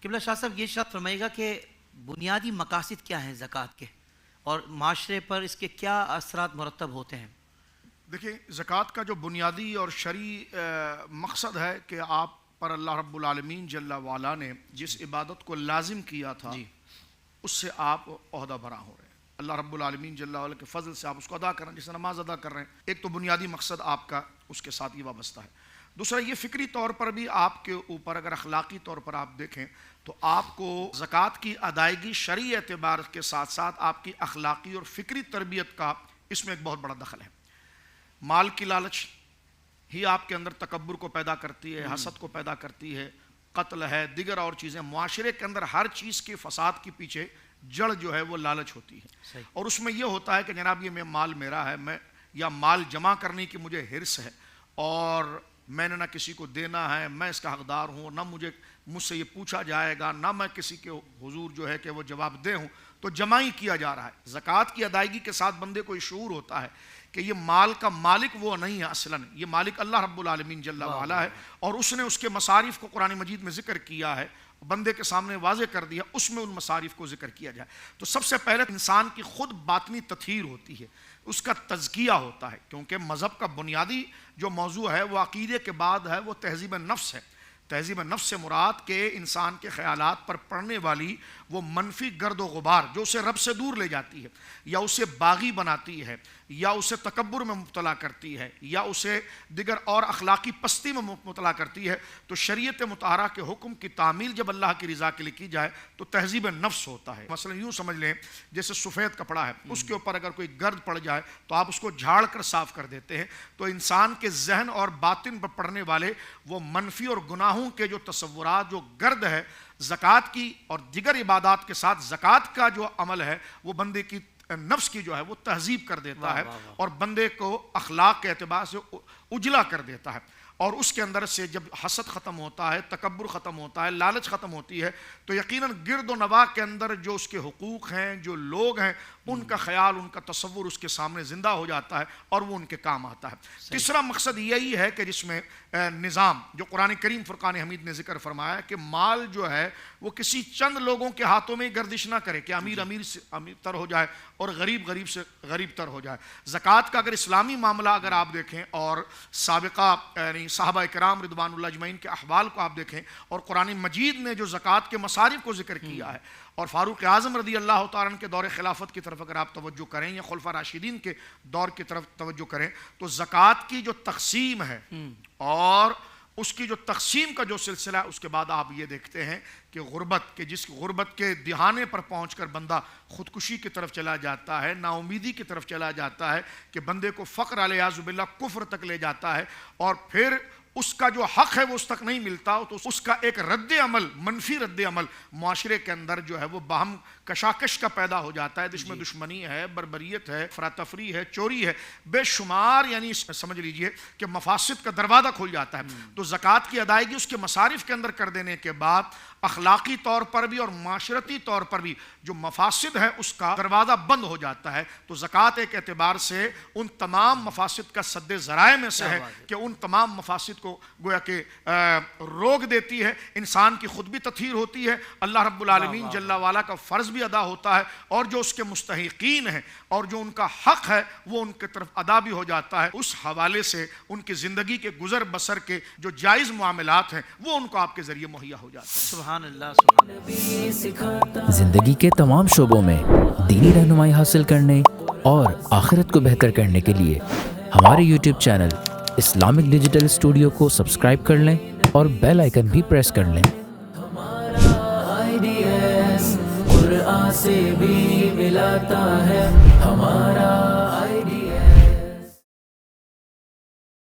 قبلہ شاہ صاحب یہ ارشاد فرمائیے گا کہ بنیادی مقاصد کیا ہیں زکوٰۃ کے اور معاشرے پر اس کے کیا اثرات مرتب ہوتے ہیں؟ دیکھیں، زکوٰۃ کا جو بنیادی اور شرعی مقصد ہے کہ آپ پر اللہ رب العالمین جل وعلا نے جس عبادت کو لازم کیا تھا اس سے آپ عہدہ برآں ہو رہے ہیں. اللہ رب العالمین جل وعلا کے فضل سے آپ اس کو ادا کر رہے ہیں، جیسے نماز ادا کر رہے ہیں. ایک تو بنیادی مقصد آپ کا اس کے ساتھ یہ وابستہ ہے. دوسرا یہ فکری طور پر بھی آپ کے اوپر اگر اخلاقی طور پر آپ دیکھیں تو آپ کو زکوٰۃ کی ادائیگی شرعی اعتبار کے ساتھ ساتھ آپ کی اخلاقی اور فکری تربیت کا اس میں ایک بہت بڑا دخل ہے. مال کی لالچ ہی آپ کے اندر تکبر کو پیدا کرتی ہے، حسد کو پیدا کرتی ہے، قتل ہے، دیگر اور چیزیں. معاشرے کے اندر ہر چیز کے فساد کے پیچھے جڑ جو ہے وہ لالچ ہوتی ہے. اور اس میں یہ ہوتا ہے کہ جناب یہ مال میرا ہے، میں یا مال جمع کرنے کی مجھے حرص ہے اور میں نے نہ کسی کو دینا ہے، میں اس کا حقدار ہوں، نہ مجھ سے یہ پوچھا جائے گا، نہ میں کسی کے حضور جو ہے کہ وہ جواب دے ہوں، تو جمع ہی کیا جا رہا ہے. زکوٰۃ کی ادائیگی کے ساتھ بندے کو یہ شعور ہوتا ہے کہ یہ مال کا مالک وہ نہیں ہے، اصلاً یہ مالک اللہ رب العالمین جل وعلا ہے، اور اس نے اس کے مصارف کو قرآن مجید میں ذکر کیا ہے، بندے کے سامنے واضح کر دیا، اس میں ان مصارف کو ذکر کیا جائے. تو سب سے پہلے انسان کی خود باطنی تطہیر ہوتی ہے، اس کا تزکیہ ہوتا ہے، کیونکہ مذہب کا بنیادی جو موضوع ہے وہ عقیدے کے بعد ہے، وہ تہذیب نفس ہے. تہذیب نفس سے مراد کہ انسان کے خیالات پر پڑنے والی وہ منفی گرد و غبار جو اسے رب سے دور لے جاتی ہے، یا اسے باغی بناتی ہے، یا اسے تکبر میں مبتلا کرتی ہے، یا اسے دیگر اور اخلاقی پستی میں مبتلا کرتی ہے. تو شریعت مطہرہ کے حکم کی تعمیل جب اللہ کی رضا کے لیے کی جائے تو تہذیب نفس ہوتا ہے. مثلا یوں سمجھ لیں جیسے سفید کپڑا ہے، اس کے اوپر اگر کوئی گرد پڑ جائے تو آپ اس کو جھاڑ کر صاف کر دیتے ہیں. تو انسان کے ذہن اور باطن پر پڑنے والے وہ منفی اور گناہوں کے جو تصورات، جو گرد ہے، زکوٰۃ کی اور دیگر عبادات کے ساتھ زکوٰۃ کا جو عمل ہے وہ بندے کی نفس کی جو ہے وہ تہذیب کر دیتا ہے اور بندے کو اخلاق کے اعتبار سے اجلا کر دیتا ہے. اور اس کے اندر سے جب حسد ختم ہوتا ہے، تکبر ختم ہوتا ہے، لالچ ختم ہوتی ہے، تو یقیناً گرد و نواح کے اندر جو اس کے حقوق ہیں، جو لوگ ہیں، ان کا خیال، ان کا تصور اس کے سامنے زندہ ہو جاتا ہے اور وہ ان کے کام آتا ہے. تیسرا مقصد یہی ہے کہ جس میں نظام جو قرآن کریم فرقان حمید نے ذکر فرمایا کہ مال جو ہے وہ کسی چند لوگوں کے ہاتھوں میں گردش نہ کرے کہ امیر سے امیر تر ہو جائے اور غریب سے غریب تر ہو جائے. زکوٰۃ کا اگر اسلامی معاملہ اگر آپ دیکھیں اور سابقہ یعنی صحابہ کرام رضوان اللہ اجمعین کے احوال کو آپ دیکھیں اور قرآن مجید نے جو زکوٰۃ کے مصارف کو ذکر کیا ہے اور فاروق اعظم رضی اللہ تعالیٰ عنہ کے دور خلافت کی طرف اگر آپ توجہ کریں یا خلفاء راشدین کے دور کی طرف توجہ کریں تو زکوٰۃ کی جو تقسیم ہے اور اس کی جو تقسیم کا جو سلسلہ ہے، اس کے بعد آپ یہ دیکھتے ہیں کہ جس غربت کے دہانے پر پہنچ کر بندہ خودکشی کی طرف چلا جاتا ہے، نا امیدی کی طرف چلا جاتا ہے، کہ بندے کو فقر علیہ باللہ کفر تک لے جاتا ہے، اور پھر اس کا جو حق ہے وہ اس تک نہیں ملتا، تو اس کا ایک رد عمل، منفی رد عمل معاشرے کے اندر جو ہے وہ باہم کشاکش کا پیدا ہو جاتا ہے. دشمنی ہے، بربریت ہے، افراتفری ہے، چوری ہے، بے شمار یعنی سمجھ لیجئے کہ مفاسد کا دروازہ کھل جاتا ہے. تو زکوٰۃ کی ادائیگی اس کے مصارف کے اندر کر دینے کے بعد اخلاقی طور پر بھی اور معاشرتی طور پر بھی جو مفاسد ہے اس کا دروازہ بند ہو جاتا ہے. تو زکوٰۃ ایک اعتبار سے ان تمام مفاسد کا سد ذرائع میں سے ہے کہ ان تمام مفاسد کو گویا کہ روک دیتی ہے. انسان کی خود بھی تطہیر ہوتی ہے، اللہ رب العالمین جل وعلا کا فرض بھی ادا ہوتا ہے، اور جو اس کے مستحقین ہیں اور جو ان کا حق ہے وہ ان کی طرف ادا بھی ہو جاتا ہے. اس حوالے سے ان کی زندگی کے گزر بسر کے جو جائز معاملات ہیں وہ ان کو آپ کے ذریعے مہیا ہو جاتے ہیں. سبحان اللہ. زندگی کے تمام شعبوں میں دینی رہنمائی حاصل کرنے اور آخرت کو بہتر کرنے کے لیے ہمارے YouTube channel Islamic digital studio کو سبسکرائب کر لیں اور بیل آئیکن بھی پریس کر لیں. قرآن سے بھی ملاتا ہے ہمارا